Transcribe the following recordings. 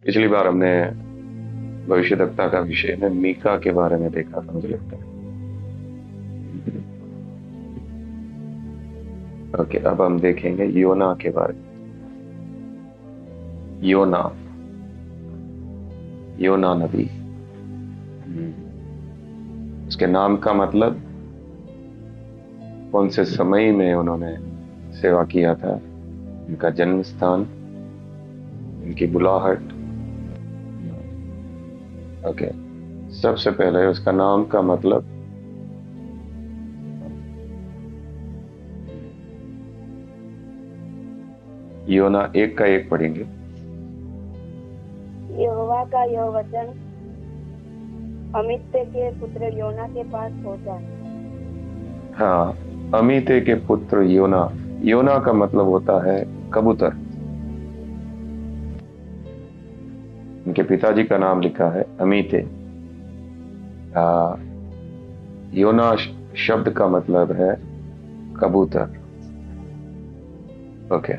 पिछली बार हमने भविष्यवक्ता का विषय में मीका के बारे में देखा था, मुझे लगता है। ओके, अब हम देखेंगे योना के बारे में। योना, योना नबी। उसके नाम का मतलब, कौन से समय में उन्होंने सेवा किया था, उनका जन्म स्थान, उनकी बुलाहट। ओके, सबसे पहले उसका नाम का मतलब। योना 1 का 1 पढ़ेंगे। यहोवा का यह वचन अमित्य के पुत्र योना के पास पहुंचा। हाँ, अमीते के पुत्र योना। योना का मतलब होता है कबूतर। उनके पिताजी का नाम लिखा है अमीते। योना शब्द का मतलब है कबूतर। ओके,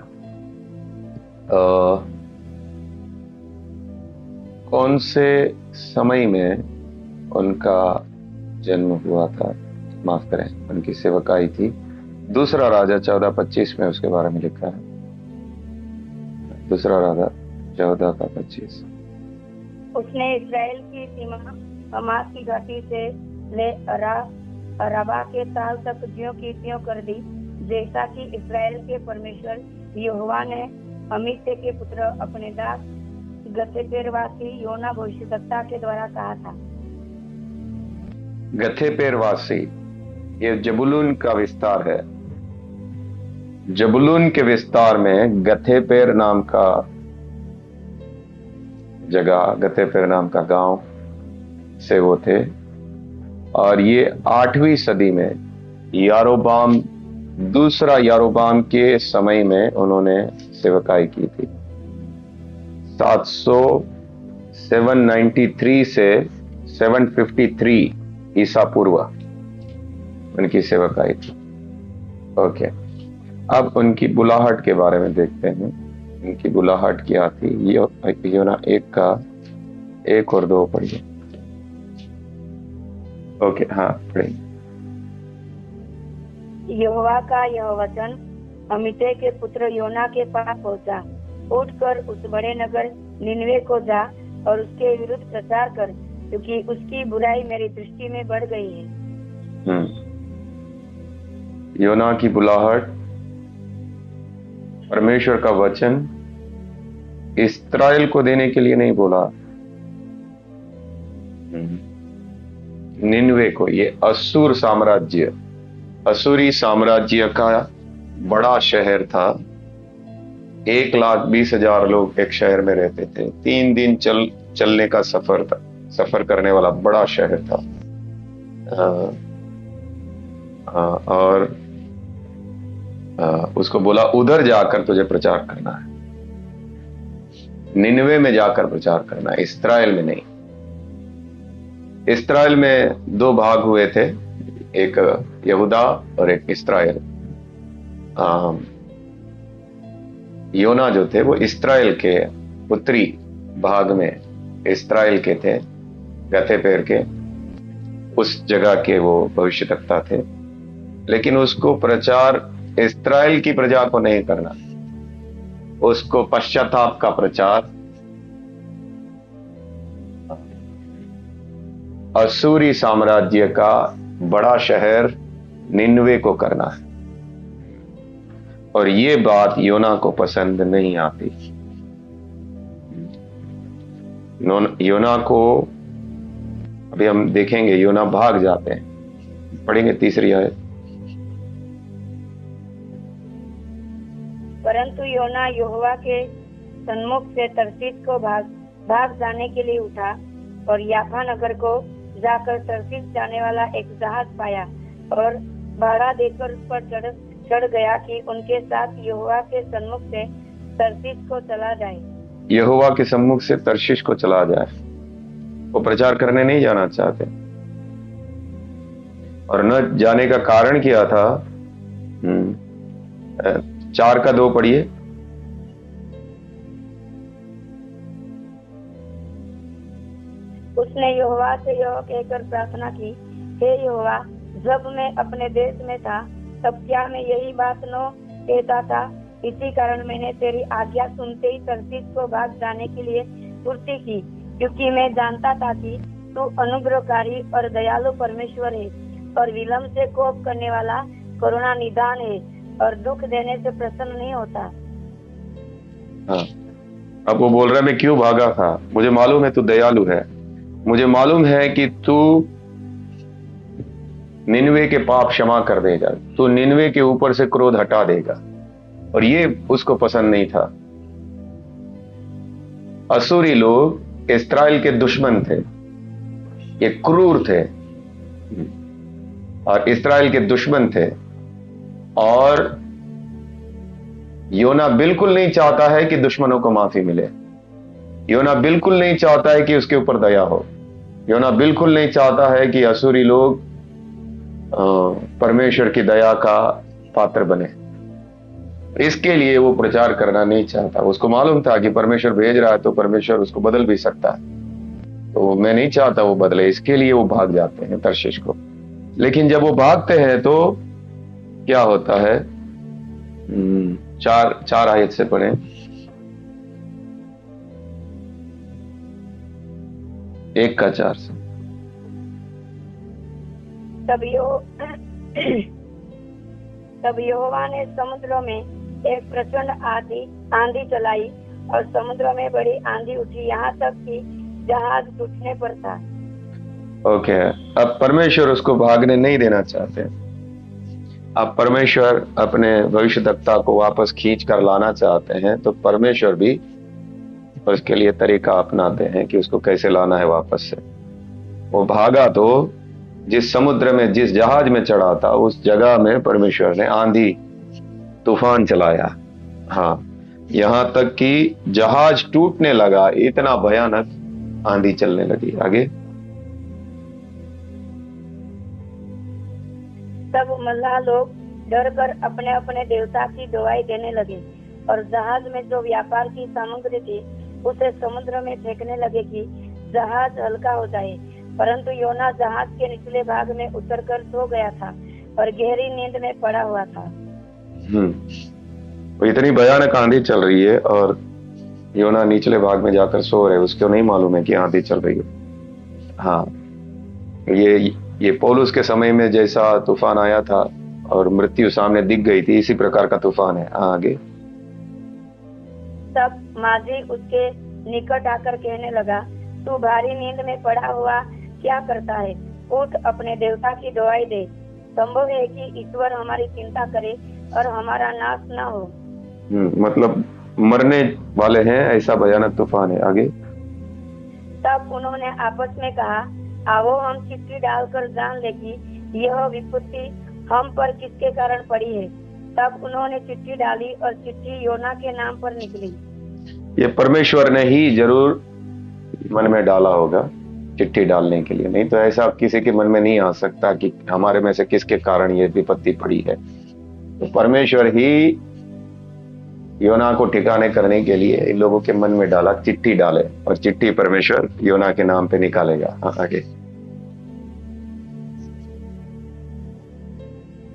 कौन से समय में उनका जन्म हुआ था, माफ करें, उनकी सेवकाई थी? दूसरा राजा 14:25 में उसके बारे में लिखा है। दूसरा राजा 14:25। उसने इस्राएल की सीमा हमास की घाटी से ले अराबा के ताल तक ज्यों की त्यों कर दी, जैसा कि इस्राएल के परमेश्वर यहोवा ने अमित्य के पुत्र अपने दास गथेपेरवासी योना भविष्यद्वक्ता के द्वारा कहा था। गथेपेरवासी, ये जबुलून का विस्तार है। जबुलून के विस्तार में गथेपेर नाम का जगह, गथेपेर नाम का गांव से वो थे। और ये 8वीं सदी में यारोबाम, दूसरा यारोबाम के समय में उन्होंने सेवकाई की थी। 793 से 753 ईसा पूर्व उनकी सेवकाई थी। ओके, अब उनकी बुलाहट के बारे में देखते हैं। उनकी बुलाहट क्या थी? योना 1 का 1 और 2 पढ़िए। ओके, हाँ पढ़िए। यहोवा का यह वचन अमित्य के पुत्र योना के पास पहुंचा। उठकर उस बड़े नगर निनवे को जा और उसके विरुद्ध प्रचार कर, क्योंकि उसकी बुराई मेरी दृष्टि में बढ़ गई है। योना की बुलाहट, परमेश्वर का वचन इस्राएल को देने के लिए नहीं बोला, निनवे को। ये असूर साम्राज्य, असूरी साम्राज्य का बड़ा शहर था। 1,20,000 लोग एक शहर में रहते थे। 3 दिन चलने का सफर था, सफर करने वाला बड़ा शहर था। और उसको बोला, उधर जाकर तुझे प्रचार करना है, निनवे में जाकर प्रचार करना है, इस्राएल में नहीं। इस्राएल में 2 भाग हुए थे, एक यहूदा और एक इस्राएल। योना जो थे वो इस्राएल के उत्तरी भाग में इस्राएल के थे, गथेपेर के उस जगह के वो भविष्यद्वक्ता थे। लेकिन उसको प्रचार इस्राएल की प्रजा को नहीं करना, उसको पश्चाताप का प्रचार असूरी साम्राज्य का बड़ा शहर निनवे को करना है। और ये बात योना को पसंद नहीं आती। योना को, अभी हम देखेंगे, योना भाग जाते हैं। पढ़ेंगे 3री आयत। परंतु योना यहोवा के सन्मुख से तरसीस को भाग जाने के लिए उठा और याफा नगर को जाकर तरसीस जाने वाला एक जहाज पाया और भाड़ा देकर उस पर चढ़ गया कि उनके साथ यहोवा के सन्मुख से तरसीस को चला जाए। यहोवा के सम्मुख से तरशीश को चला जाए। वो प्रचार करने नहीं जाना चाहते, और न जाने का कारण क्या था? 4 का 2 पढ़िए। उसने यहोवा से यह कहकर प्रार्थना की, हे यहोवा, जब मैं अपने देश में था तब क्या मैं यही बात न कहता था? इसी कारण मैंने तेरी आज्ञा सुनते ही तरसीस को भाग जाने के लिए फुर्ती की, क्योंकि मैं जानता था कि तू अनुग्रहकारी और दयालु परमेश्वर है और विलम्ब से कोप करने वाला करुणा निदान है और दुख देने से प्रसन्न नहीं होता। हाँ, अब वो बोल रहा है मैं क्यों भागा था? मुझे मालूम है तू दयालु है, मुझे मालूम है कि तू निनवे के पाप क्षमा कर देगा, तू निनवे के ऊपर से क्रोध हटा देगा। और ये उसको पसंद नहीं था। असुरी लोग इस्राएल के दुश्मन थे, ये क्रूर थे और इस्राएल के दुश्मन थे। और योना बिल्कुल नहीं चाहता है कि दुश्मनों को माफी मिले। योना बिल्कुल नहीं चाहता है कि उसके ऊपर दया हो। योना बिल्कुल नहीं चाहता है कि असुरी लोग परमेश्वर की दया का पात्र बने। इसके लिए वो प्रचार करना नहीं चाहता। उसको मालूम था कि परमेश्वर भेज रहा है तो परमेश्वर उसको बदल भी सकता है, तो मैं नहीं चाहता वो बदले, इसके लिए वो भाग जाते हैं तर्शीश को। लेकिन जब वो भागते हैं तो क्या होता है? चार आयत से पढ़े। एक का 4 से। तब यहोवा ने समुद्र में एक प्रचंड आंधी चलाई और समुद्र में बड़ी आंधी उठी, यहाँ तक कि जहाज टूटने पर था। ओके, अब परमेश्वर उसको भागने नहीं देना चाहते। अब परमेश्वर अपने भविष्यद्वक्ता को वापस खींच कर लाना चाहते हैं, तो परमेश्वर भी उसके लिए तरीका अपनाते हैं कि उसको कैसे लाना है वापस से। वो भागा तो जिस समुद्र में, जिस जहाज में चढ़ा था, उस जगह में परमेश्वर ने आंधी तूफान चलाया। हाँ, यहां तक कि जहाज टूटने लगा, इतना भयानक आंधी चलने लगी। आगे। तब मल्लाह लोग डर कर अपने अपने देवता की दुहाई देने लगे और जहाज में जो व्यापार की सामग्री थी उसे समुद्र में फेंकने लगे कि जहाज हल्का हो जाए। परंतु योना जहाज के निचले भाग में उतरकर सो गया था और गहरी नींद में पड़ा हुआ था। तो इतनी भयानक आंधी चल रही है और योना निचले भाग में जाकर सो रहे, उसको नहीं मालूम है कि आंधी चल रही है। हाँ, ये पौलुस के समय में जैसा तूफान आया था और मृत्यु सामने दिख गई थी, इसी प्रकार का तूफान है। आगे। तब माझी उसके निकट आकर कहने लगा, तू भारी नींद में पड़ा हुआ क्या करता है? उठ, अपने देवता की दुहाई दे। संभव है कि ईश्वर हमारी चिंता करे और हमारा नाश न हो। मतलब मरने वाले हैं, ऐसा भयानक तूफान है। आगे। तब उन्होंने आपस में कहा, आओ हम चिट्ठी डालकर जान ले कि यह विपत्ति हम पर किसके कारण पड़ी है। तब उन्होंने चिट्ठी डाली और चिट्ठी योना के नाम पर निकली। ये परमेश्वर ने ही जरूर मन में डाला होगा चिट्ठी डालने के लिए, नहीं तो ऐसा किसी के मन में नहीं आ सकता कि हमारे में से किसके कारण ये विपत्ति पड़ी है। तो परमेश्वर ही योना को ठिकाने करने के लिए इन लोगों के मन में डाला, चिट्ठी डाले, और चिट्ठी परमेश्वर योना के नाम पे निकालेगा। आगे।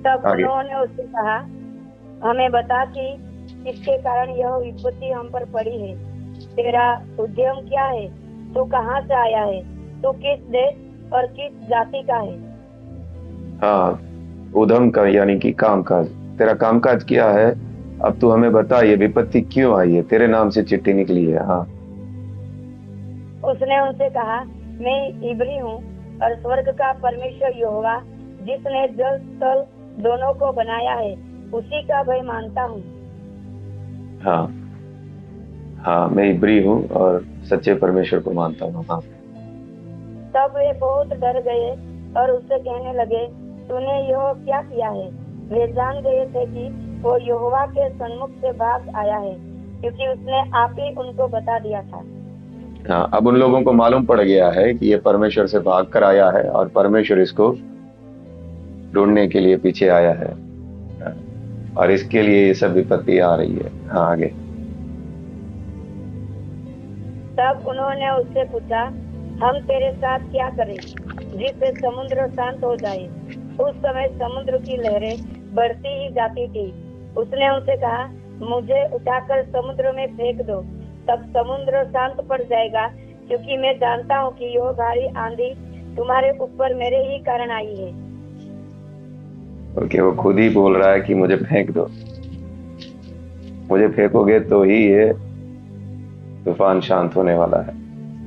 तब उन्होंने उससे कहा, हमें बता कि किसके कारण यह विपत्ति हम पर पड़ी है। तेरा उद्यम क्या है? तू कहाँ से आया है? तू किस देश और किस जाति का है? हाँ, उद्यम का यानी कि कामकाज। तेरा कामकाज क्या है? अब तू हमें बता, ये विपत्ति क्यों आई है? तेरे नाम से चिट्ठी निकली है। हाँ। उसने उनसे कहा, मैं इब्री हूँ और स्वर्ग का परमेश्वर यहोवा जिसने जल स्थल दोनों को बनाया है, उसी का भय मानता हूँ। हाँ, मैं इब्री हूँ और सच्चे परमेश्वर को मानता हूँ। हाँ। तब वे बहुत डर गए और उससे कहने लगे, तूने यह क्या किया है? वे जान गए थे कि वो यहोवा के सन्मुख से भाग आया है, क्योंकि उसने आप ही उनको बता दिया था। हाँ, अब उन लोगों को मालूम पड़ गया है कि ये परमेश्वर से भाग कर आया है और परमेश्वर इसको ढूंढने के लिए पीछे आया है और इसके लिए ये सब विपत्ति आ रही है। हाँ, आगे। तब उन्होंने उससे पूछा, हम तेरे साथ क्या करें जिससे समुद्र शांत हो जाए। उस समय समुद्र की लहरें बढ़ती ही जाती थी। उसने उनसे कहा, मुझे उठाकर समुद्र में फेंक दो, तब समुद्र शांत पड़ जाएगा, क्योंकि मैं जानता हूँ कि यह भारी आंधी तुम्हारे ऊपर मेरे ही कारण आई है। ओके, वो खुद ही बोल रहा है कि मुझे फेंक दो, मुझे फेंकोगे तो ही ये तूफान शांत होने वाला है।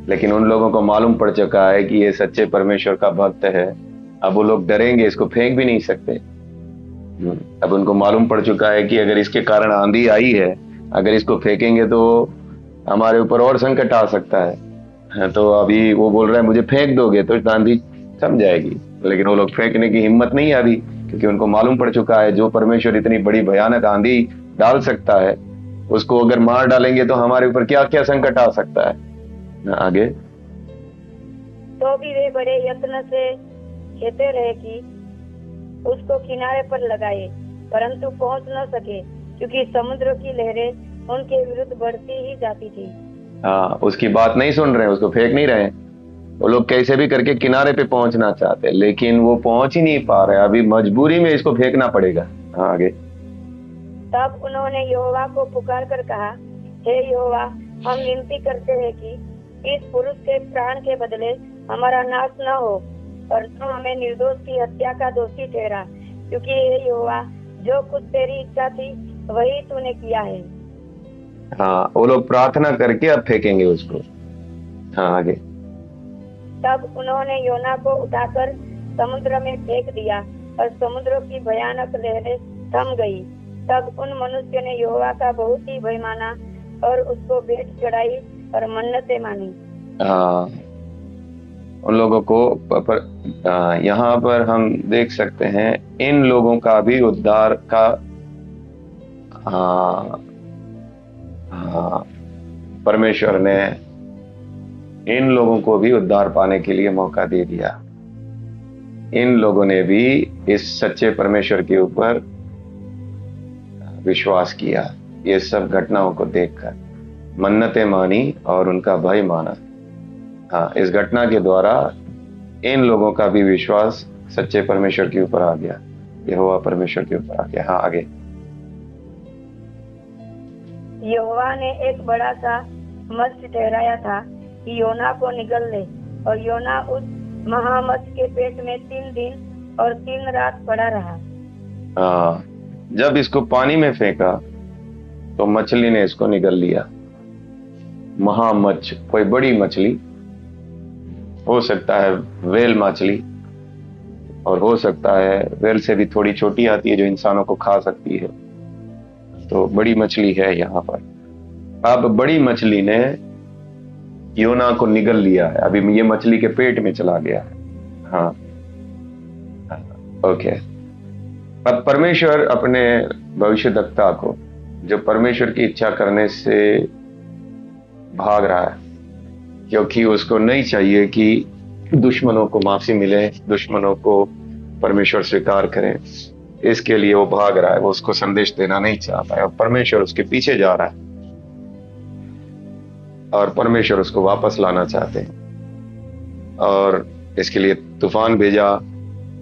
लेकिन उन लोगों को मालूम पड़ चुका है कि ये सच्चे परमेश्वर का भक्त है। अब वो लोग डरेंगे, इसको फेंक भी नहीं सकते। अब उनको मालूम पड़ चुका है कि अगर इसके कारण आंधी आई है, अगर इसको फेंकेंगे तो हमारे ऊपर और संकट आ सकता है। तो अभी वो बोल रहा है मुझे फेंक दोगे तो आंधी थम जाएगी। लेकिन वो लोग फेंकने की हिम्मत नहीं आ रही, क्योंकि उनको मालूम पड़ चुका है जो परमेश्वर इतनी बड़ी भयानक आंधी डाल सकता है, उसको अगर मार डालेंगे तो हमारे ऊपर क्या क्या संकट आ सकता है। आगे। तो भी वे बड़े यत्न से कहते रहे कि उसको किनारे पर लगाए, परंतु पहुंच न सके, क्योंकि समुद्र की लहरें उनके विरुद्ध बढ़ती ही जाती थी। हाँ, उसकी बात नहीं सुन रहे हैं, उसको फेंक नहीं रहे हैं। वो लोग कैसे भी करके किनारे पे पहुंचना चाहते हैं, लेकिन वो पहुंच ही नहीं पा रहे। अभी मजबूरी में इसको फेंकना पड़ेगा। हाँ, आगे। तब उन्होंने यहोवा को पुकार कर कहा, हे यहोवा, हम विनती करते हैं कि इस पुरुष के प्राण के बदले हमारा नाश न हो, और तू हमें निर्दोष की हत्या का दोषी ठहरा, क्योंकि हे यहोवा, जो कुछ तेरी इच्छा थी वही तूने किया है। हाँ, वो लोग प्रार्थना करके अब फेंकेंगे उसको। हाँ, आगे। तब उन्होंने योना को उठाकर समुद्र में फेंक दिया, और समुद्र की भयानक लहरें थम गई। तब उन मनुष्य ने यहोवा का बहुत ही भय माना और उसको भेंट चढ़ाई और मन्नतें मानी। हाँ, उन लोगों को यहाँ पर हम देख सकते हैं इन लोगों का भी उद्धार का हाँ, हाँ, परमेश्वर ने इन लोगों को भी उद्धार पाने के लिए मौका दे दिया। इन लोगों ने भी इस सच्चे परमेश्वर के ऊपर विश्वास किया। ये सब घटनाओं को देखकर मन्नतें मानी और उनका भय माना। हाँ, इस घटना के द्वारा इन लोगों का भी विश्वास सच्चे परमेश्वर के ऊपर आ गया, यहोवा परमेश्वर के ऊपर आ गया। हाँ, आगे। यहोवा ने एक बड़ा सा मत्स्य ठहराया था कि योना को निगल ले, और योना उस महामत्स्य के पेट में 3 दिन और 3 रात पड़ा रहा। हाँ, जब इसको पानी में फेंका तो मछली ने इसको निगल लिया। महामत्स्य, कोई बड़ी मछली हो सकता है, वेल मछली, और हो सकता है वेल से भी थोड़ी छोटी आती है जो इंसानों को खा सकती है। तो बड़ी मछली है यहाँ पर। अब बड़ी मछली ने योना को निगल लिया है। अभी ये मछली के पेट में चला गया है। हाँ, ओके। अब परमेश्वर अपने भविष्यद्वक्ता को, जो परमेश्वर की इच्छा करने से भाग रहा है, क्योंकि उसको नहीं चाहिए कि दुश्मनों को माफी मिले, दुश्मनों को परमेश्वर स्वीकार करें, इसके लिए वो भाग रहा है। वो उसको संदेश देना नहीं चाहता है, और परमेश्वर उसके पीछे जा रहा है, और परमेश्वर उसको वापस लाना चाहते हैं। और इसके लिए तूफान भेजा।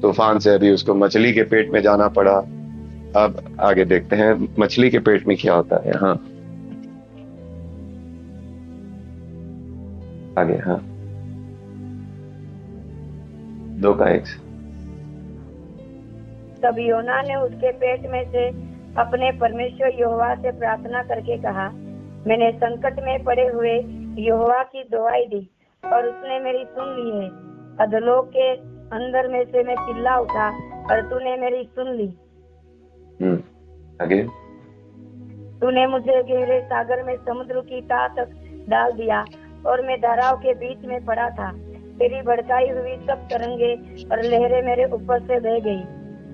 तूफान से अभी उसको मछली के पेट में जाना पड़ा। अब आगे देखते हैं मछली के पेट में क्या होता है। हाँ, आगे। हाँ, 2:1। तब योना ने उसके पेट में से अपने परमेश्वर यहोवा से प्रार्थना करके कहा, मैंने संकट में पड़े हुए यहोवा की दुहाई दी, और उसने मेरी सुन ली है। अधोलोक के अंदर में से मैं चिल्ला उठा, और तूने मेरी सुन ली। आगे। तूने मुझे गहरे सागर में समुद्र की तह तक डाल दिया, और मैं धाराओं के बीच में पड़ा था। तेरी भड़काई हुई सब तरंगे और लहरें मेरे ऊपर से बह गई।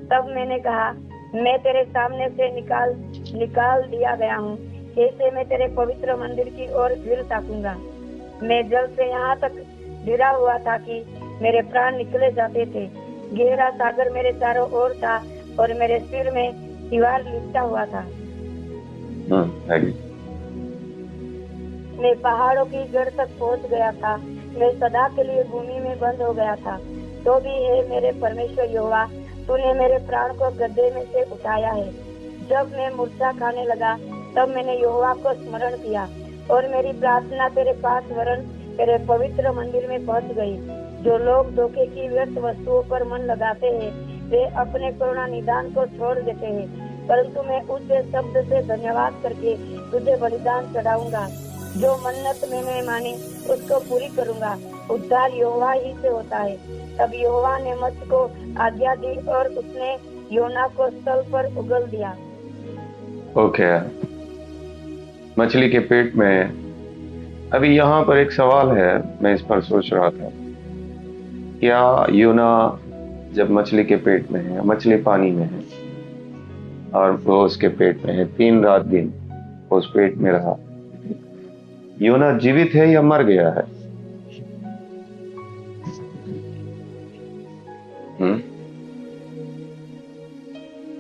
तब मैंने कहा, मैं तेरे सामने से निकाल दिया गया हूँ। कैसे मैं तेरे पवित्र मंदिर की ओर फिर ताकूंगा। मैं जल से यहाँ तक गिरा हुआ था कि मेरे प्राण निकले जाते थे। गहरा सागर मेरे चारों ओर था, और मेरे सिर में दीवार लिपटा हुआ था। मैं पहाड़ों की जड़ तक पहुंच गया था। मैं सदा के लिए भूमि में बंद हो गया था। तो भी हे मेरे परमेश्वर यहोवा, तूने मेरे प्राण को गड्ढे में से उठाया है। जब मैं मूर्छा खाने लगा तब मैंने यहोवा को स्मरण किया और मेरी प्रार्थना तेरे पास वरन तेरे पवित्र मंदिर में पहुंच गई। जो लोग धोखे की व्यर्थ वस्तुओं पर मन लगाते हैं वे अपने करुणा निदान को छोड़ देते हैं, परंतु मैं ऊंचे शब्द से धन्यवाद करके तुझे बलिदान चढ़ाऊंगा। जो मन्नत मैंने मानी उसको पूरी करूंगा। उद्धार यहोवा ही से होता है। तब यहोवा ने मत्स्य को आज्ञा दी और उसने योना को स्थल पर उगल दिया। ओके, मछली के पेट में, अभी यहाँ पर एक सवाल है, मैं इस पर सोच रहा था। क्या योना जब मछली के पेट में है, मछली पानी में है और वो उसके पेट में है, 3 रात दिन उस पेट में रहा, योना जीवित है या मर गया है?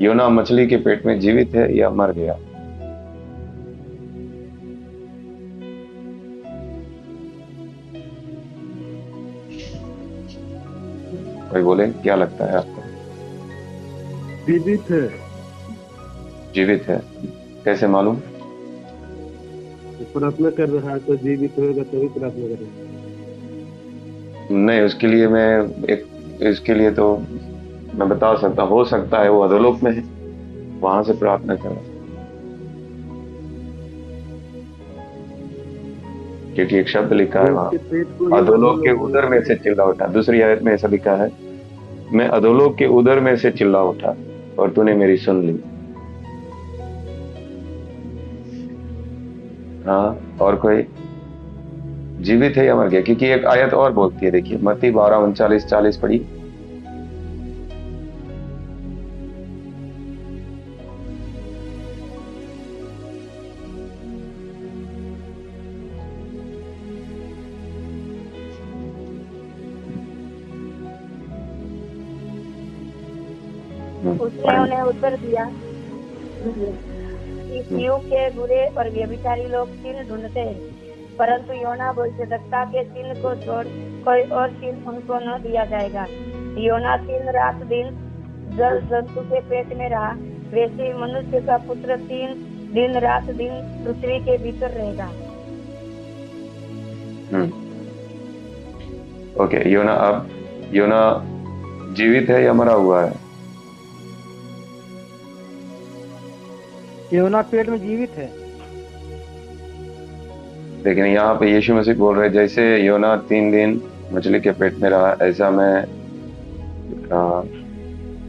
योना मछली के पेट में जीवित है या मर गया? कोई बोले, क्या लगता है आपको? जीवित है। जीवित है, कैसे मालूम? प्रार्थना कर रहा है तो जीवित होगा, तभी प्रार्थना करेगा। नहीं, उसके लिए इसके लिए तो मैं बता सकता, हो सकता है वो अधोलोक में है, वहां से प्रार्थना कर रहा है, क्योंकि एक शब्द लिखा है वहां, अधोलोक के उदर में से चिल्ला उठा। दूसरी आयत में ऐसा लिखा है, मैं अधोलोक के उदर में से चिल्ला उठा और तूने मेरी सुन ली। हाँ, और कोई जीवित है या मर गया? क्योंकि एक आयत और बोलती है, देखिए मत्ती 12:39-40 पढ़ी। उसने उन्हें उत्तर दिया, इस युग के बुरे और व्यभिचारी लोग चिन्ह ढूंढते हैं, परंतु योना भविष्यद्वक्ता के चिन्ह को छोड़ कोई और चिन्ह उनको न दिया जाएगा। योना 3 रात दिन जल जंतु के पेट में रहा, वैसे ही मनुष्य का पुत्र 3 दिन रात दिन पृथ्वी के भीतर रहेगा। ओके, योना जीवित है या मरा हुआ है? योना पेट में जीवित है। लेकिन यहाँ पे यीशु मसीह बोल रहे, जैसे योना 3 दिन मछली के पेट में रहा, ऐसा मैं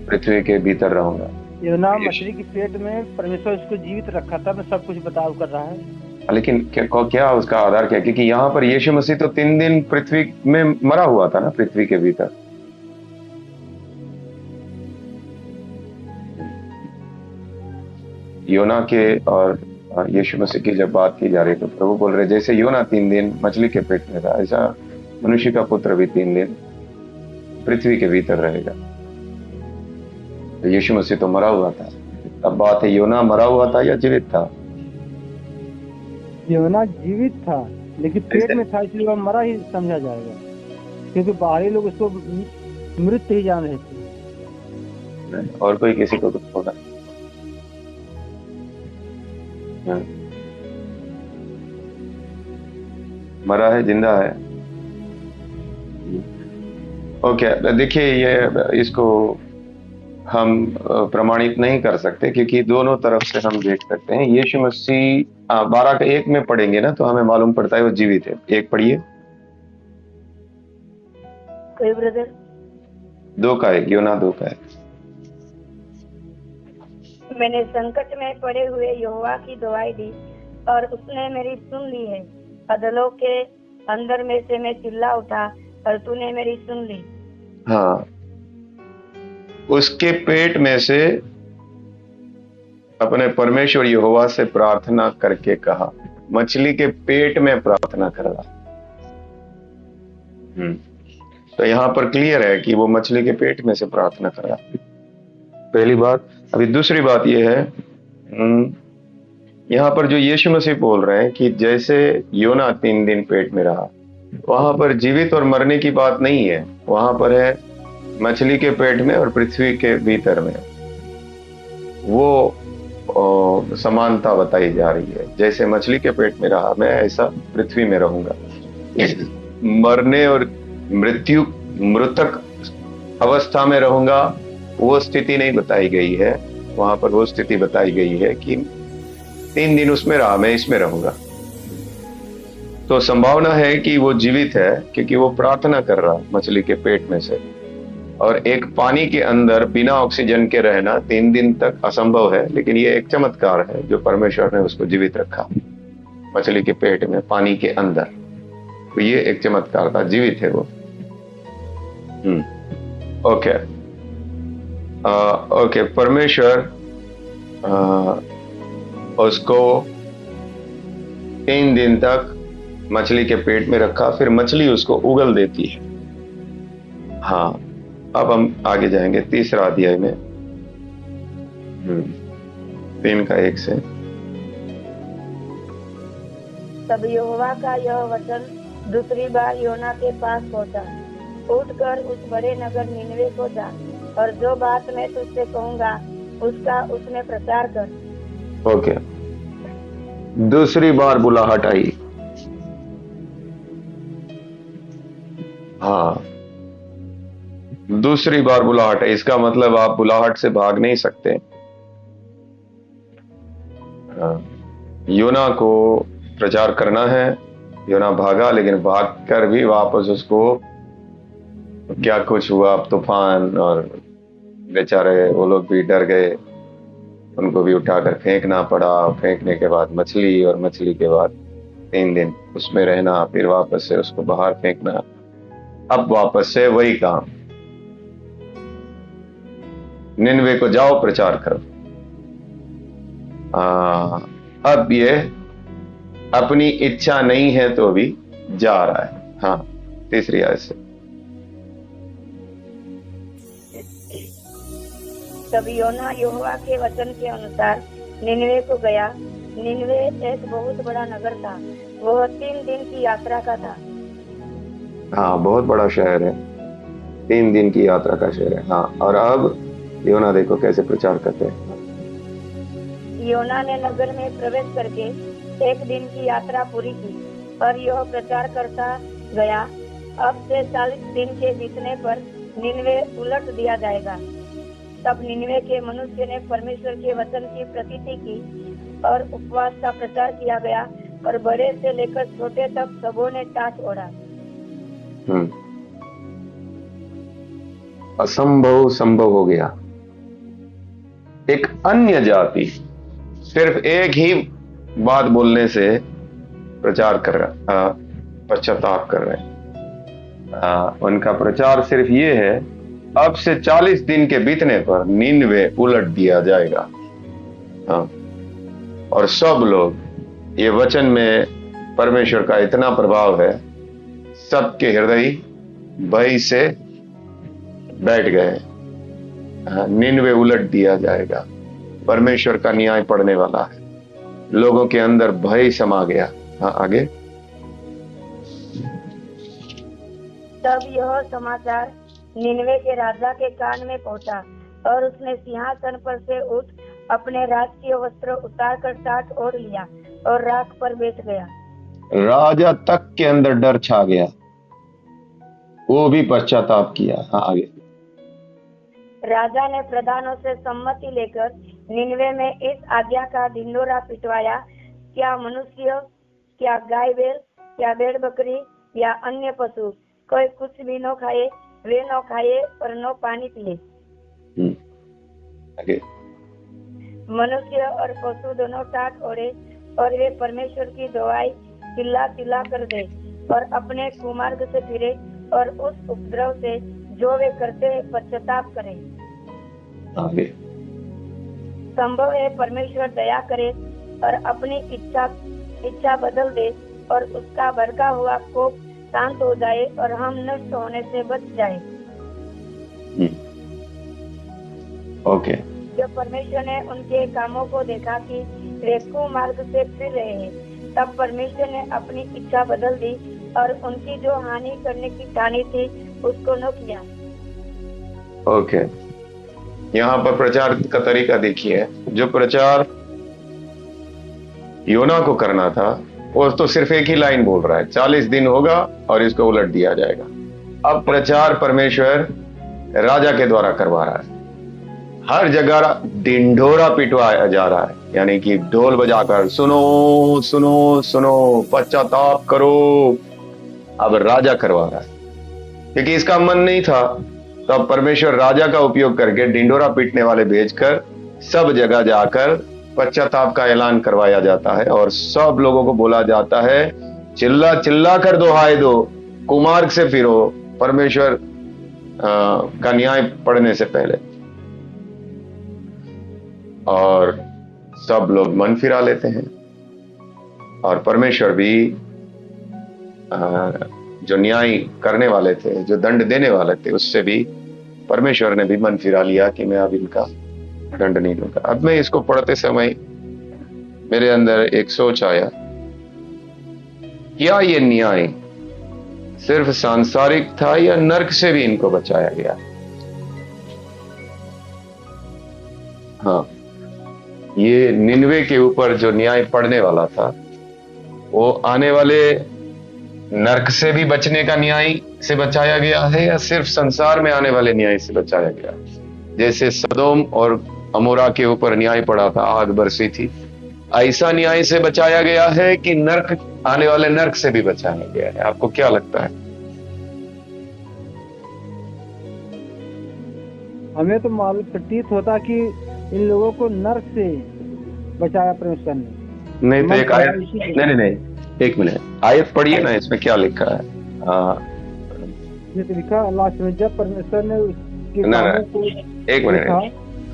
पृथ्वी के भीतर रहूंगा। योना मछली के पेट में परमेश्वर उसको जीवित रखा था, मैं सब कुछ बताव कर रहा है। लेकिन क्या उसका आधार क्या? क्योंकि यहाँ पर यीशु मसीह तो 3 दिन पृथ्वी में मरा हुआ था ना, पृथ्वी के भीतर। योना के और यीशु मसीह की जब बात की जा रही है तो प्रभु बोल रहे, जैसे योना 3 दिन मछली के पेट में था, ऐसा मनुष्य का पुत्र भी 3 दिन पृथ्वी के भीतर रहेगा। तो यीशु मसीह तो मरा हुआ था। अब बात है, योना मरा हुआ था या जीवित था? योना जीवित था, लेकिन पेट में था, इसलिए वह मरा ही समझा जाएगा, क्योंकि बाहरी लोग उसको मृत ही जान रहे थे। और कोई किसी को कुछ होगा? मरा है, जिंदा है? ओके, देखिए ये इसको हम प्रमाणित नहीं कर सकते, क्योंकि दोनों तरफ से हम देख सकते हैं। यीशु मसीह 12:1 में पढ़ेंगे ना तो हमें मालूम पड़ता है वो जीवित है। 1 पढ़िए। कोई ब्रदर 2 का 1, योना 2 का 1। मैंने संकट में पड़े हुए यहोवा की दुआई दी और उसने मेरी सुन ली है। अधलोक के अंदर में से मैं चिल्ला उठा और तूने मेरी सुन ली। हाँ, उसके पेट में से अपने परमेश्वर यहोवा से प्रार्थना करके कहा, मछली के पेट में प्रार्थना कर रहा। तो यहाँ पर क्लियर है कि वो मछली के पेट में से प्रार्थना कर रहा। पहली बात। अभी दूसरी बात यह है, यहाँ पर जो यीशु मसीह बोल रहे हैं कि जैसे योना 3 दिन पेट में रहा, वहां पर जीवित और मरने की बात नहीं है, वहां पर है मछली के पेट में और पृथ्वी के भीतर में वो समानता बताई जा रही है। जैसे मछली के पेट में रहा मैं, ऐसा पृथ्वी में रहूंगा। मरने और मृतक अवस्था में रहूंगा, वो स्थिति नहीं बताई गई है। वहां पर वो स्थिति बताई गई है कि 3 दिन उसमें रहा, मैं इसमें रहूंगा। तो संभावना है कि वो जीवित है, क्योंकि वो प्रार्थना कर रहा मछली के पेट में से। और एक पानी के अंदर बिना ऑक्सीजन के रहना 3 दिन तक असंभव है, लेकिन ये एक चमत्कार है जो परमेश्वर ने उसको जीवित रखा मछली के पेट में, पानी के अंदर। तो ये एक चमत्कार था, जीवित है वो। ओके ओके, परमेश्वर उसको 3 दिन तक मछली के पेट में रखा, फिर मछली उसको उगल देती है। हाँ, अब हम आगे जाएंगे तीसरा अध्याय में 3:1 से। तब यहोवा का यह वचन दूसरी बार योना के पास पहुंचा, उठकर उस बड़े नगर निनवे को जा और जो बात मैं तुझसे कहूंगा उसका उसमें प्रचार कर। ओके, दूसरी बार बुलाहट आई। हाँ, दूसरी बार बुलाहट है, इसका मतलब आप बुलाहट से भाग नहीं सकते। योना को प्रचार करना है। योना भागा, लेकिन भागकर भी वापस उसको क्या कुछ हुआ, तूफान, और बेचारे वो लोग भी डर गए, उनको भी उठाकर फेंकना पड़ा। फेंकने के बाद मछली, और मछली के बाद 3 दिन उसमें रहना, फिर वापस से उसको बाहर फेंकना। अब वापस से वही काम, निनवे को जाओ प्रचार करो। अब ये अपनी इच्छा नहीं है तो भी जा रहा है। हाँ, तीसरी आयत से। तब योना यहोवा के वचन के अनुसार निनवे को गया। निनवे एक बहुत बड़ा नगर था, वह 3 दिन की यात्रा का था। हाँ, बहुत बड़ा शहर है, 3 दिन की यात्रा का शहर है। हाँ, और अब योना देखो कैसे प्रचार करते हैं। योना ने नगर में प्रवेश करके 1 दिन की यात्रा पूरी की और यह प्रचार करता गया, अब से 40 दिन के बीतने पर निनवे उलट दिया जाएगा। तब निनवे के मनुष्य ने परमेश्वर के वचन की प्रतीति की और उपवास का प्रचार किया गया, और बड़े से लेकर छोटे तक सबों ने टाट ओढ़ा। असंभव संभव हो गया। एक अन्य जाति सिर्फ एक ही बात बोलने से प्रचार कर रहा, पश्चाताप कर रहे हैं। उनका प्रचार सिर्फ ये है, अब से 40 दिन के बीतने पर निनवे उलट दिया जाएगा। हाँ, और सब लोग, ये वचन में परमेश्वर का इतना प्रभाव है, सबके हृदय भय से बैठ गए। निनवे उलट दिया जाएगा, परमेश्वर का न्याय पड़ने वाला है, लोगों के अंदर भय समा गया। हाँ, आगे। तब यह समाचार निनवे के राजा के कान में पहुंचा, और उसने सिंहासन पर से उठ अपने राजकीय वस्त्र उतार कर टाट ओढ़ लिया और राख पर बैठ गया। राजा तक के अंदर डर छा गया, वो भी पश्चाताप किया। हाँ, आगे। राजा ने प्रधानों से सम्मति लेकर निनवे में इस आज्ञा का ढिंढोरा पिटवाया, क्या मनुष्य, क्या गाय बैल, क्या भेड़ बकरी या अन्य पशु कोई कुछ भी न खाए, वे न खाए और न पानी पिए। मनुष्य और पशु दोनों टाट ओढ़े, और वे परमेश्वर की दुहाई चिल्ला चिल्ला कर दे और अपने कुमार्ग से फिरे, और उस उपद्रव से जो वे करते हैं पश्चाताप करें। संभव है परमेश्वर दया करे और अपनी इच्छा बदल दे, और उसका भड़का हुआ कोप शांत हो जाए, और हम नष्ट होने से बच जाए। ओके। जब परमेश्वर ने उनके कामों को देखा कि वे कुमार्ग से फिर रहे हैं, तब परमेश्वर ने अपनी इच्छा बदल दी और उनकी जो हानि करने की ठानी थी उसको न किया। ओके, यहाँ पर प्रचार का तरीका देखिए। जो प्रचार योना को करना था वो तो सिर्फ एक ही लाइन बोल रहा है, 40 दिन होगा और इसको उलट दिया जाएगा। अब प्रचार परमेश्वर राजा के द्वारा करवा रहा है। हर जगह ढिंढोरा पिटवाया जा रहा है, यानी कि ढोल बजाकर सुनो सुनो सुनो, पश्चाताप करो। अब राजा करवा रहा है, क्योंकि इसका मन नहीं था। तो अब परमेश्वर राजा का उपयोग करके ढिंढोरा पीटने वाले भेजकर सब जगह जाकर पश्चाताप का ऐलान करवाया जाता है और सब लोगों को बोला जाता है, चिल्ला चिल्ला कर दुहाई दो, कुमार्ग से फिरो, परमेश्वर का न्याय पढ़ने से पहले। और सब लोग मन फिरा लेते हैं और परमेश्वर भी जो न्याय करने वाले थे, जो दंड देने वाले थे, उससे भी परमेश्वर ने भी मन फिरा लिया कि मैं अब इनका दंड नहीं दूंगा। अब मैं इसको पढ़ते समय मेरे अंदर एक सोच आया, क्या ये न्याय सिर्फ सांसारिक था या नरक से भी इनको बचाया गया? हाँ, ये निनवे के ऊपर जो न्याय पड़ने वाला था वो आने वाले नरक से भी बचने का न्याय से बचाया गया है या सिर्फ संसार में आने वाले न्याय से बचाया गया? जैसे सदोम और अमोरा के ऊपर न्याय पड़ा था, आग बरसी थी, ऐसा न्याय से बचाया गया है कि नरक, आने वाले नरक से भी बचाया गया है? आपको क्या लगता है? हमें तो मालूम प्रतीत होता कि इन लोगों को नरक से बचाया परमेश्वर ने। नहीं तो एक आयत, नहीं, एक मिनट, आयत पढ़िए ना, इसमें क्या लिखा है? ये तो लिखा लास्ट में, जब परमेश्वर ने उसके कामों को, एक मिनट,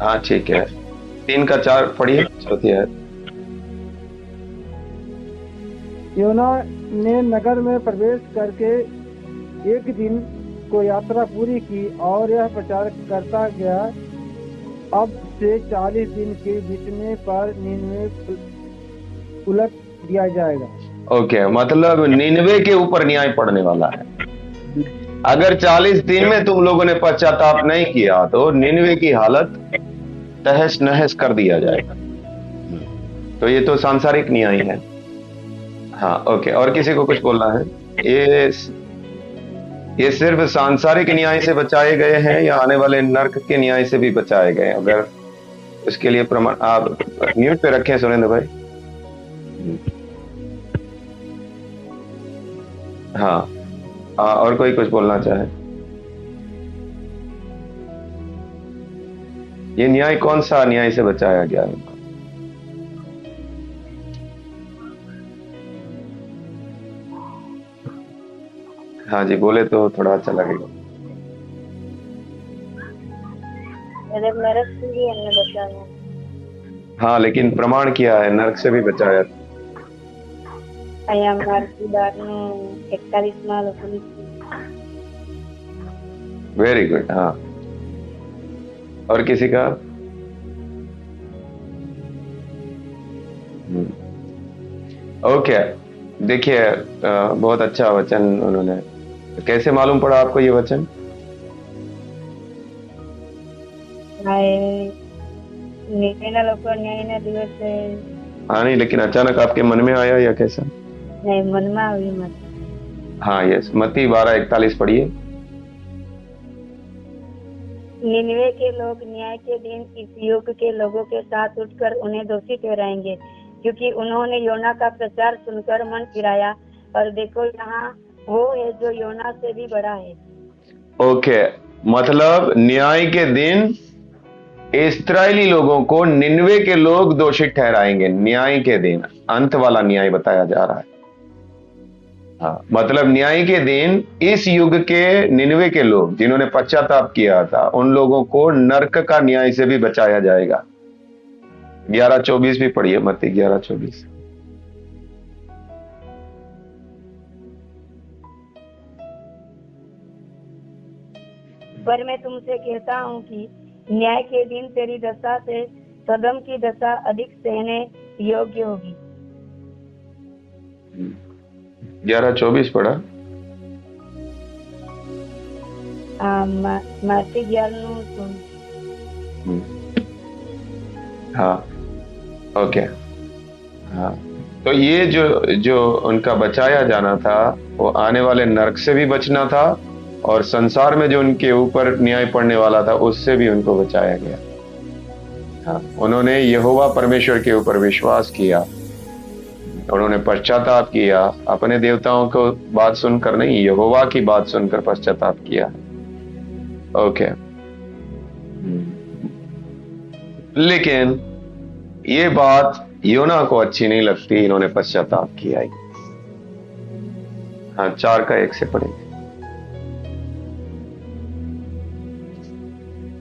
हाँ ठीक है, 3-4 पढ़िए, चौथी आयत। योना ने नगर में प्रवेश करके एक दिन को यात्रा पूरी की और यह प्रचार करता गया, अब से 40 दिन के बीतने पर निनवे उलट दिया जाएगा। ओके, मतलब निनवे के ऊपर न्याय पड़ने वाला है। अगर 40 दिन में तुम लोगों ने पश्चाताप नहीं किया तो निनवे की हालत तहस नहस कर दिया जाएगा। तो ये तो सांसारिक न्याय है। हाँ ओके, और किसी को कुछ बोलना है? ये सिर्फ सांसारिक न्याय से बचाए गए हैं या आने वाले नरक के न्याय से भी बचाए गए? अगर उसके लिए प्रमाण आप म्यूट पे रखें सुरेंद्र भाई। हाँ, और कोई कुछ बोलना चाहे? ये न्याय कौन सा न्याय से बचाया गया है? हाँ जी, बोले तो थोड़ा अच्छा लगेगा। नरक से भी हमने बचाया। हाँ, लेकिन प्रमाण क्या है? नरक से भी बचाया। Very good. हाँ, और किसी का? ओके, देखिए बहुत अच्छा वचन उन्होंने, कैसे मालूम पड़ा आपको ये वचन? हाँ नहीं, लेकिन अचानक आपके मन में आया या कैसा? नहीं, मन में हुई मत। हाँ यस, मत्ती 12:41 पढ़िए। निनवे के लोग न्याय के दिन इस युग के लोगों के साथ उठकर उन्हें दोषी ठहराएंगे, क्योंकि उन्होंने योना का प्रचार सुनकर मन फिराया, और देखो यहाँ वो है जो योना से भी बड़ा है। ओके, मतलब न्याय के दिन इस्राएली लोगों को निनवे के लोग दोषी ठहराएंगे। न्याय के दिन, अंत वाला न्याय बताया जा रहा है। हाँ, मतलब न्याय के दिन इस युग के निनवे के लोग जिन्होंने पश्चाताप किया था, उन लोगों को नरक का न्याय से भी बचाया जाएगा। 11:24 भी पढ़िए, मत्ती 11:24। पर मैं तुमसे कहता हूँ कि न्याय के दिन तेरी दशा से सदम की दशा अधिक सहने योग्य होगी। 11:24 पढ़ा। માથી 11નું સુન. हाँ, ओके। हाँ, तो ये जो जो उनका बचाया जाना था, वो आने वाले नरक से भी बचना था, और संसार में जो उनके ऊपर न्याय पड़ने वाला था उससे भी उनको बचाया गया। हाँ, उन्होंने यहोवा परमेश्वर के ऊपर विश्वास किया, उन्होंने पश्चाताप किया, अपने देवताओं को बात सुनकर नहीं, यहोवा की बात सुनकर पश्चाताप किया। ओके। लेकिन ये बात योना को अच्छी नहीं लगती, इन्होंने पश्चाताप किया। हाँ, 4:1 से पढ़ेंगे।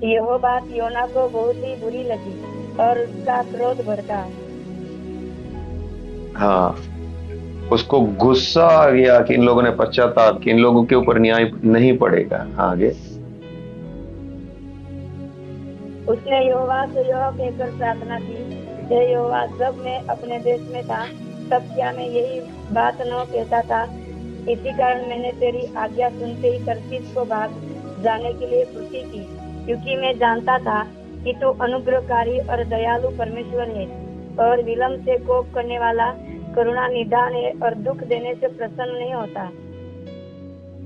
यह बात योना को बहुत ही बुरी लगी और उसका क्रोध भड़का। हाँ, उसको गुस्सा आ गया कि इन लोगों ने पश्चाताप कि इन लोगों के ऊपर न्याय नहीं पड़ेगा। हाँ, आगे। उसने यहोवा से यह कहकर प्रार्थना की, हे यहोवा, जब मैं अपने देश में था तब क्या मैं यही बात न कहता था? इसी कारण मैंने तेरी आज्ञा सुनते ही तरसीस को भाग जाने के लिए फुर्ती की, क्योंकि मैं जानता था कि तू अनुग्रहकारी और दयालु परमेश्वर है और विलम्ब से कोप करने वाला, करुणा निधान है और दुख देने से प्रसन्न नहीं होता।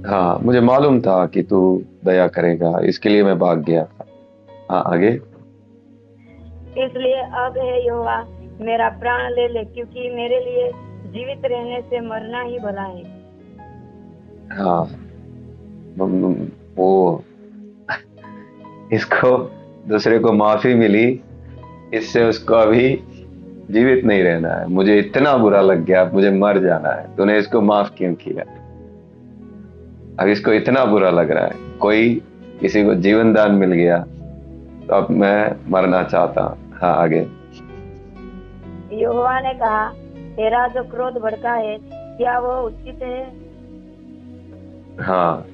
हाँ, मुझे मालूम था कि तू दया करेगा, इसके लिए मैं भाग गया था। हाँ, आगे। इसलिए अब है यहोवा, मेरा प्राण ले ले, क्योंकि मेरे लिए जीवित रहने से मरना ही भला है। हाँ, वो इसको दूसरे को माफी मिली, इससे उसको अभी जीवित नहीं रहना है। मुझे इतना बुरा लग गया, अब मुझे मर जाना है, तूने इसको माफ क्यों किया? अब इसको इतना बुरा लग रहा है, कोई किसी को जीवन दान मिल गया तो अब मैं मरना चाहता हूँ। हाँ, आगे। यहोवा ने कहा, तेरा जो क्रोध भड़का है, क्या वो उचित है? हाँ,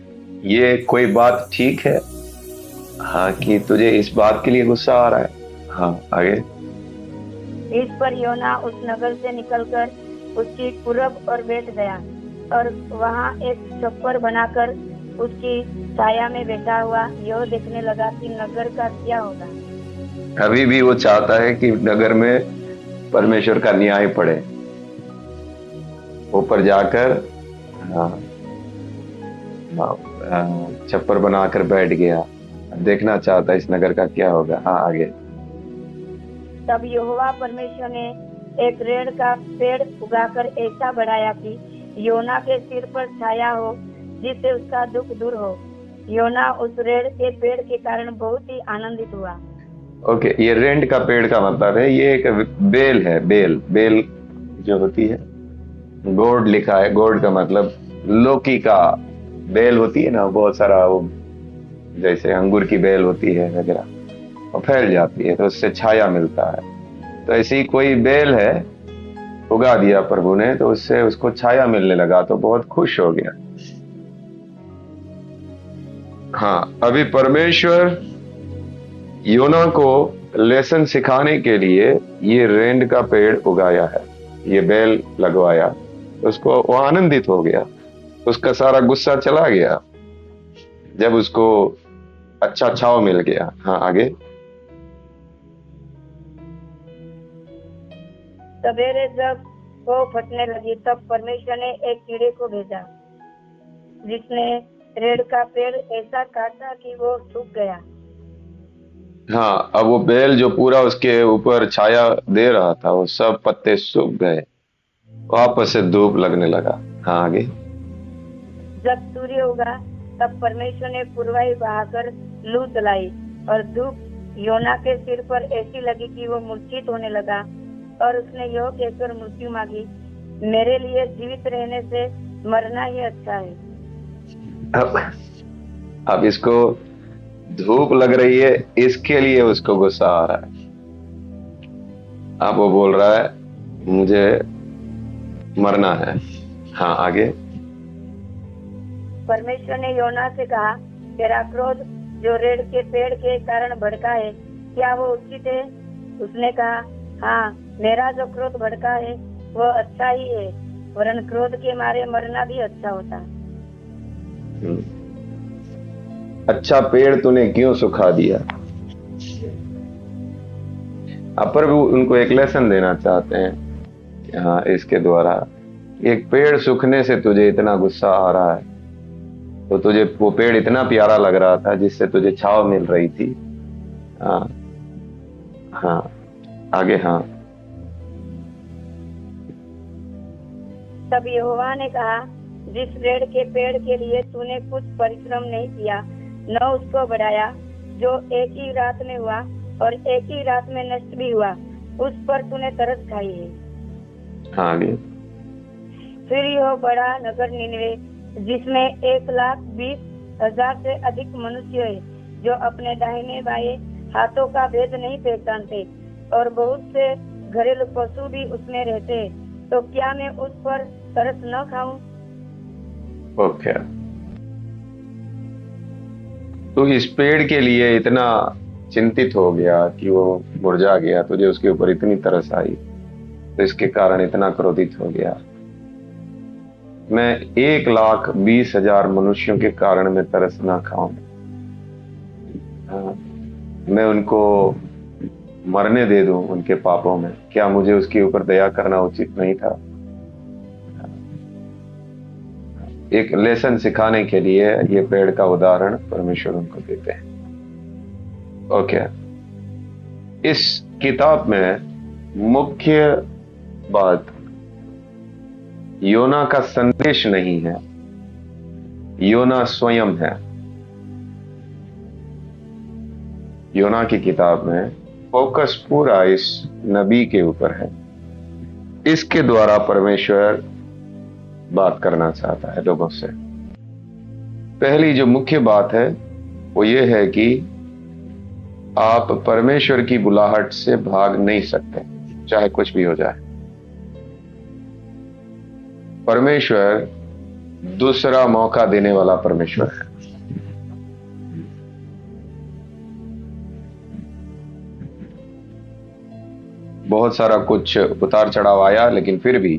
ये कोई बात ठीक है? हाँ, कि तुझे इस बात के लिए गुस्सा आ रहा है? हाँ, आगे। इस पर योना उस नगर से निकलकर उसकी पूरब और बैठ गया और वहाँ एक छप्पर बनाकर उसकी छाया में बैठा हुआ यह देखने लगा कि नगर का क्या होगा। अभी भी वो चाहता है कि नगर में परमेश्वर का न्याय पड़े। ऊपर जाकर छप्पर बनाकर बैठ गया, देखना चाहता है इस नगर का क्या होगा। हाँ, आगे। तब यहोवा परमेश्वर ने एक रेड़ का पेड़ उगाकर ऐसा बढ़ाया कि योना के सिर पर छाया हो, जिससे उसका दुख दूर हो। योना उस रेड़ के पेड़ के कारण बहुत ही आनंदित हुआ। ओके, ये रेंड का पेड़ का मतलब है, ये एक बेल है। बेल जो होती है, गोड लिखा है। गोड का मतलब लौकी का बेल होती है ना, बहुत सारा, वो जैसे अंगूर की बेल होती है वगैरह, वो फैल जाती है तो उससे छाया मिलता है। तो ऐसी कोई बेल है, उगा दिया प्रभु ने, तो उससे उसको छाया मिलने लगा, तो बहुत खुश हो गया। हाँ, अभी परमेश्वर योना को लेसन सिखाने के लिए ये रेंड का पेड़ उगाया है, ये बेल लगवाया। उसको वो आनंदित हो गया, उसका सारा गुस्सा चला गया जब उसको अच्छा छाव मिल गया। हाँ, आगे। सवेरे जब वो फटने लगी तब परमेश्वर ने एक कीड़े को भेजा, जिसने रेड़ का पेड़ ऐसा काटा कि वो सूख गया। हाँ, अब वो बेल जो पूरा उसके ऊपर छाया दे रहा था, वो सब पत्ते सूख गए, वापस से धूप लगने लगा। हाँ, आगे। जब सूर्य उगा तब परमेश्वर ने पूर्वाई बहाकर लू चलाई और धूप योना के सिर पर ऐसी लगी कि वो मूर्छित होने लगा, और उसने यह कहकर मृत्यु मांगी, मेरे लिए जीवित रहने से मरना ही अच्छा है। अब इसको धूप लग रही है, इसके लिए उसको गुस्सा आ रहा है। अब वो बोल रहा है मुझे मरना है। हाँ, आगे। परमेश्वर ने योना से कहा, तेरा क्रोध जो रेड़ के पेड़ के कारण भड़का है, क्या वो उचित है? उसने कहा, हाँ, मेरा जो क्रोध भड़का है वह अच्छा ही है, वरन क्रोध के मारे मरना भी अच्छा होता है। अच्छा पेड़ तूने क्यों सुखा दिया। अब प्रभु उनको एक लेसन देना चाहते हैं हाँ इसके द्वारा। एक पेड़ सूखने से तुझे इतना गुस्सा आ रहा है, तो तुझे वो पेड़ इतना प्यारा लग रहा था जिससे तुझे छांव मिल रही थी। हाँ हाँ आगे। हाँ तब यहोवा ने कहा, जिस पेड़ के लिए तूने कुछ परिश्रम नहीं किया, न उसको बढ़ाया, जो एक ही रात में हुआ और एक ही रात में नष्ट भी हुआ, उस पर तूने तरस खाई है। आगे। फिर यह बड़ा नगर निनवे, जिसमें 1,20,000 से अधिक मनुष्य है, जो अपने दाहिने बाएं हाथों का भेद नहीं पहचानते, और बहुत से घरेलू पशु भी उसमें रहते हैं, तो क्या मैं उस पर तरस न खाऊं? ओके। तो इस पेड़ के लिए इतना चिंतित हो गया कि वो मुरझा गया, तुझे उसके ऊपर इतनी तरस आई, तो इसके कारण इतना क्रोधित हो गया। मैं 1,20,000 मनुष्यों के कारण मैं तरस ना खाऊं, मैं उनको मरने दे दूं उनके पापों में, क्या मुझे उसके ऊपर दया करना उचित नहीं था? एक लेसन सिखाने के लिए ये पेड़ का उदाहरण परमेश्वर उनको देते हैं। ओके। इस किताब में मुख्य बात योना का संदेश नहीं है, योना स्वयं है। योना की किताब में फोकस पूरा इस नबी के ऊपर है। इसके द्वारा परमेश्वर बात करना चाहता है लोगों से। पहली जो मुख्य बात है वो ये है कि आप परमेश्वर की बुलाहट से भाग नहीं सकते, चाहे कुछ भी हो जाए। परमेश्वर दूसरा मौका देने वाला परमेश्वर है। बहुत सारा कुछ उतार चढ़ाव आया, लेकिन फिर भी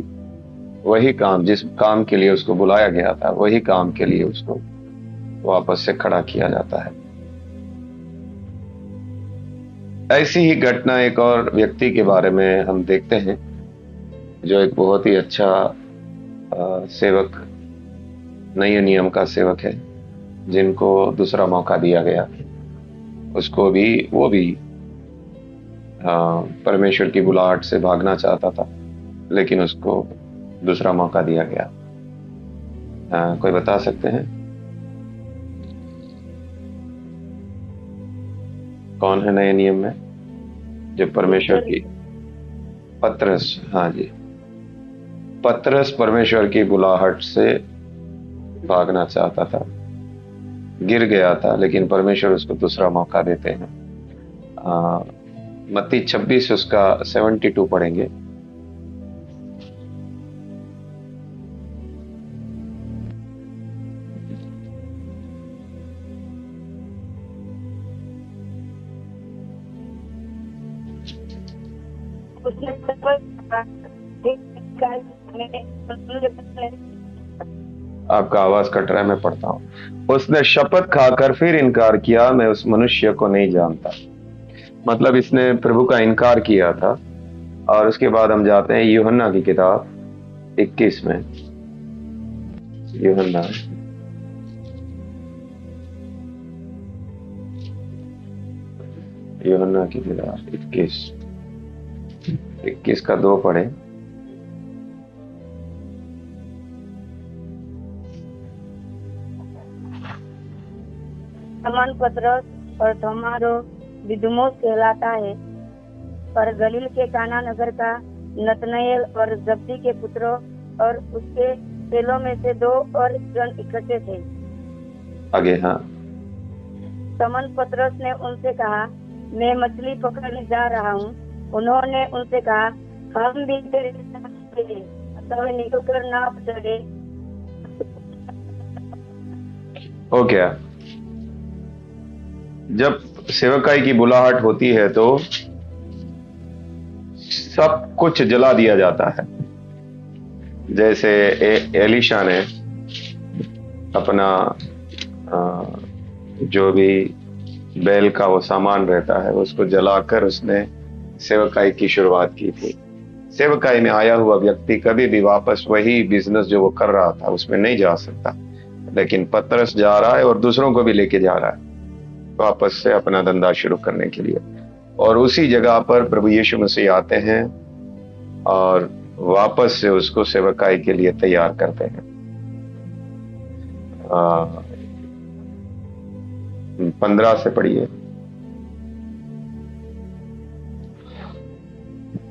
वही काम, जिस काम के लिए उसको बुलाया गया था, वही काम के लिए उसको वापस से खड़ा किया जाता है। ऐसी ही घटना एक और व्यक्ति के बारे में हम देखते हैं, जो एक बहुत ही अच्छा सेवक, नए नियम का सेवक है, जिनको दूसरा मौका दिया गया। उसको भी, वो भी परमेश्वर की बुलाहट से भागना चाहता था, लेकिन उसको दूसरा मौका दिया गया। कोई बता सकते हैं कौन है नए नियम में जो परमेश्वर की? पतरस। हाँ जी, पतरस परमेश्वर की बुलाहट से भागना चाहता था, गिर गया था, लेकिन परमेश्वर उसको दूसरा मौका देते हैं। मत्ती 26 उसका 72 पढ़ेंगे। आपका आवाज कट रहा है, मैं पढ़ता हूं। उसने शपथ खाकर फिर इनकार किया, मैं उस मनुष्य को नहीं जानता। मतलब इसने प्रभु का इनकार किया था। और उसके बाद हम जाते हैं यूहन्ना की किताब 21 में। यूहन्ना की किताब 21 का 2 पढ़े। शमौन पतरस और थोमारो दिदुमुस कहलाता है, पर गलील के काना नगर का नतनएल और जब्दी के पुत्रों और उसके चेलों में से 2 और जन इकट्ठे थे। आगे। हाँ। शमौन पतरस ने उनसे कहा, मैं मछली पकड़ने जा रहा हूँ। उन्होंने उनसे कहा, हम भी तेरे साथ हैं। निकलकर नाव चढ़े। हो गया। जब सेवकाई की बुलाहट होती है तो सब कुछ जला दिया जाता है। जैसे एलिशा ने अपना जो भी बैल का वो सामान रहता है उसको जलाकर उसने सेवकाई की शुरुआत की थी। सेवकाई में आया हुआ व्यक्ति कभी भी वापस वही बिजनेस जो वो कर रहा था उसमें नहीं जा सकता, लेकिन पतरस जा रहा है और दूसरों को भी लेके जा रहा है वापस से अपना धंधा शुरू करने के लिए। और उसी जगह पर प्रभु यीशु मसीह आते हैं और वापस से उसको सेवकाई के लिए तैयार करते हैं। 15 से पढ़िए।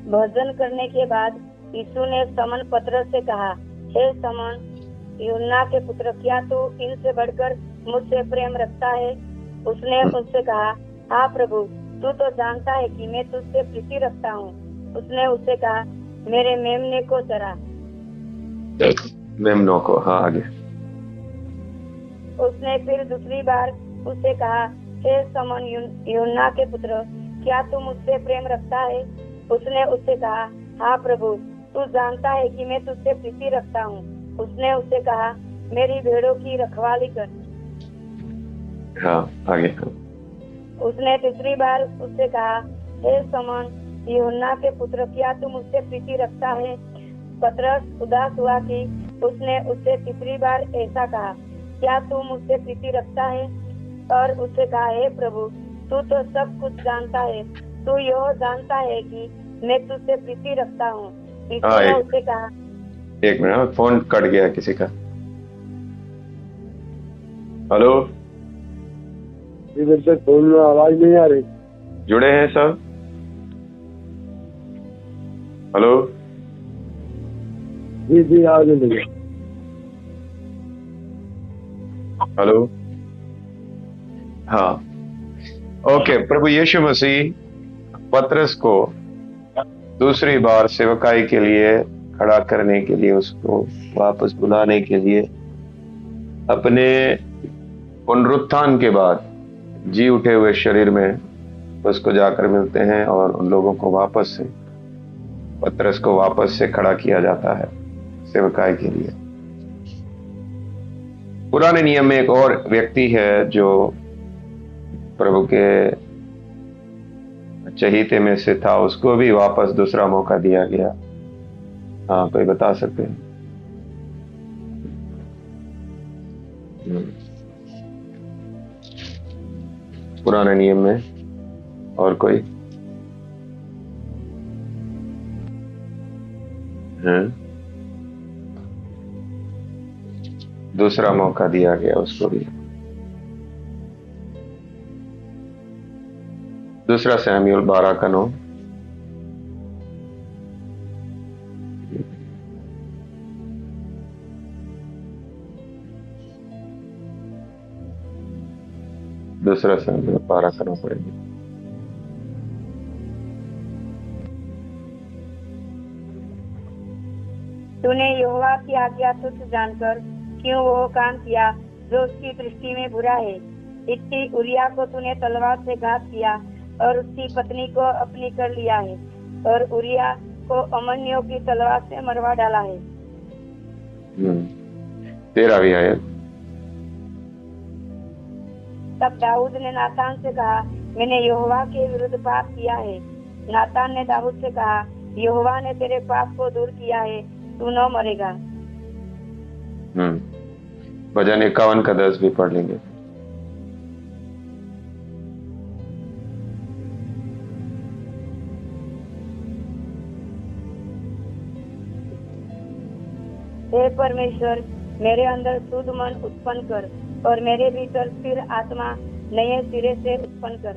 भोजन करने के बाद यीशु ने समन पतरस से कहा, हे समन यूहन्ना के पुत्र, क्या तू इनसे बढ़कर मुझसे प्रेम रखता है? उसने उससे कहा, हाँ प्रभु, तू तो जानता है कि मैं तुझसे प्रीति रखता हूँ। उसने उससे कहा, मेरे मेमने को चरा। मेमनों को, हाँ आगे। उसने फिर दूसरी बार उससे कहा, हे समन यूहन्ना के पुत्र, क्या तू मुझसे प्रेम रखता है? उसने उससे कहा, हाँ प्रभु, तू जानता है कि मैं तुझसे प्रीति रखता हूँ। उसने उससे कहा, मेरी भेड़ों की रखवाली कर। हाँ आगे। उसने तीसरी बार उससे कहा, हे समन यूहन्ना के पुत्र, क्या तू मुझसे प्रीति रखता है? पतरस उदास हुआ कि उसने उससे तीसरी बार ऐसा कहा, क्या तू मुझसे प्रीति रखता है? और उससे कहा, हे प्रभु, तू तो सब कुछ जानता है, तू यह जानता है कि मैं तुझसे प्रीति रखता हूँ। उसने उससे कहा, एक मिनट, फोन कट गया किसी का। हेलो जी बिल्कुल, फोन में आवाज नहीं आ रही। जुड़े हैं सब? हेलो जी जी, आवाज नहीं लगी। हेलो, हाँ ओके। प्रभु यीशु मसीह पतरस को दूसरी बार सेवकाई के लिए खड़ा करने के लिए, उसको वापस बुलाने के लिए अपने पुनरुत्थान के बाद जी उठे हुए शरीर में उसको जाकर मिलते हैं और उन लोगों को वापस से, पतरस को वापस से खड़ा किया जाता है सेवकाई के लिए। पुराने नियम में एक और व्यक्ति है जो प्रभु के चहीते में से था, उसको भी वापस दूसरा मौका दिया गया। हाँ, कोई बता सकते हैं? पुराने नियम में और कोई है? दूसरा मौका दिया गया उसको भी। दूसरा सैमुएल 12:9। दूसरा सैमुएल 12:9 पढ़ेंगे। तूने यहोवा की आज्ञा तुच्छ जानकर क्यों वो काम किया जो उसकी दृष्टि में बुरा है? इतनी उरिया को तूने तलवार से घात किया और उसकी पत्नी को अपनी कर लिया है, और उरिया को अमन्यों की तलवार से मरवा डाला है। 13वीं आयत। तब दाऊद ने नातान से कहा, मैंने यहोवा के विरुद्ध पाप किया है। नातान ने दाऊद से कहा, यहोवा ने तेरे पाप को दूर किया है, तू न मरेगा। भजन 51 का 10 भी पढ़ लेंगे। हे परमेश्वर, मेरे अंदर शुद्ध मन उत्पन्न कर और मेरे भीतर स्थिर आत्मा नए सिरे से उत्पन्न कर।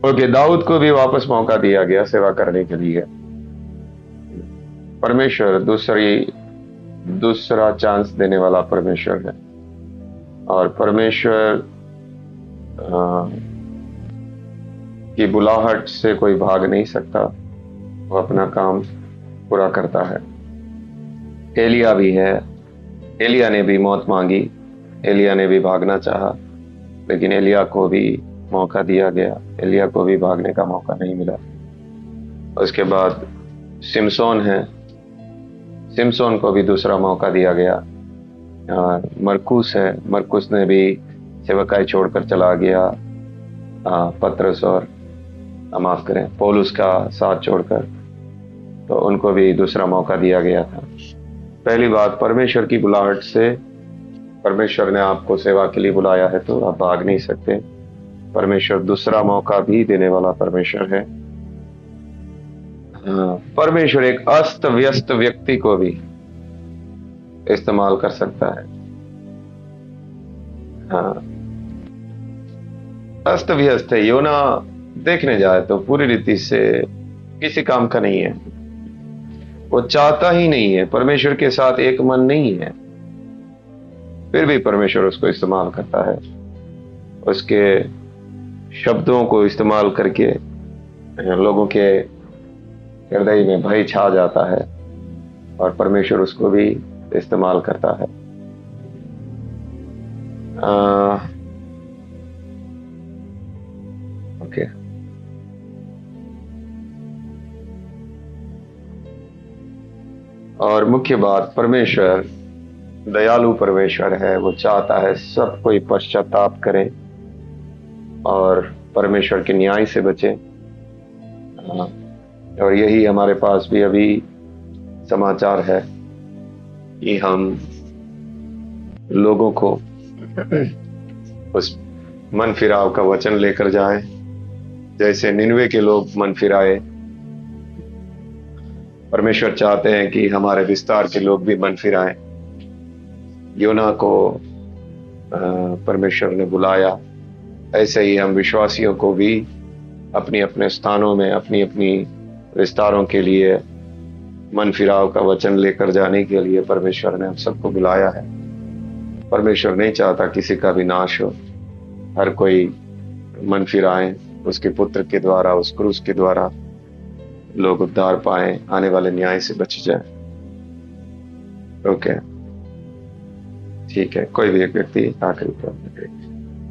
ओके, दाऊद को भी वापस मौका दिया गया सेवा करने के लिए। परमेश्वर दूसरा चांस देने वाला परमेश्वर है, और परमेश्वर की बुलाहट से कोई भाग नहीं सकता, वो अपना काम पूरा करता है। एलिया भी है, एलिया ने भी मौत मांगी, एलिया ने भी भागना चाहा, लेकिन एलिया को भी मौका दिया गया, एलिया को भी भागने का मौका नहीं मिला। उसके बाद सिमसोन है, सिमसोन को भी दूसरा मौका दिया गया। मरकुस है, मरकुस ने भी सेवकाई छोड़कर चला गया, पतरस और माफ करें पौलुस का साथ छोड़कर, तो उनको भी दूसरा मौका दिया गया था। पहली बात, परमेश्वर की बुलाहट से, परमेश्वर ने आपको सेवा के लिए बुलाया है तो आप भाग नहीं सकते। परमेश्वर दूसरा मौका भी देने वाला परमेश्वर है। परमेश्वर एक अस्त व्यस्त व्यक्ति को भी इस्तेमाल कर सकता है। हाँ, अस्त व्यस्त है। योना देखने जाए तो पूरी रीति से किसी काम का नहीं है, वो चाहता ही नहीं है, परमेश्वर के साथ एक मन नहीं है, फिर भी परमेश्वर उसको इस्तेमाल करता है। उसके शब्दों को इस्तेमाल करके लोगों के हृदय में भय छा जाता है और परमेश्वर उसको भी इस्तेमाल करता है। ओके, और मुख्य बात, परमेश्वर दयालु परमेश्वर है। वो चाहता है सब कोई पश्चाताप करें और परमेश्वर के न्याय से बचे। और यही हमारे पास भी अभी समाचार है कि हम लोगों को उस मन फिराव का वचन लेकर जाएं, जैसे निनवे के लोग मन फिराए। परमेश्वर चाहते हैं कि हमारे विस्तार के लोग भी मन फिराएं। योना को परमेश्वर ने बुलाया, ऐसे ही हम विश्वासियों को भी अपनी अपने स्थानों में अपनी अपनी विस्तारों के लिए मन फिराव का वचन लेकर जाने के लिए परमेश्वर ने हम सबको बुलाया है। परमेश्वर नहीं चाहता किसी का भी नाश हो, हर कोई मन फिराएं, उसके पुत्र के द्वारा, उस क्रूस के द्वारा लोग उद्धार पाएं, आने वाले न्याय से बच जाएं। ओके, ठीक है। कोई भी एक व्यक्ति आखिरी प्रार्थना करें।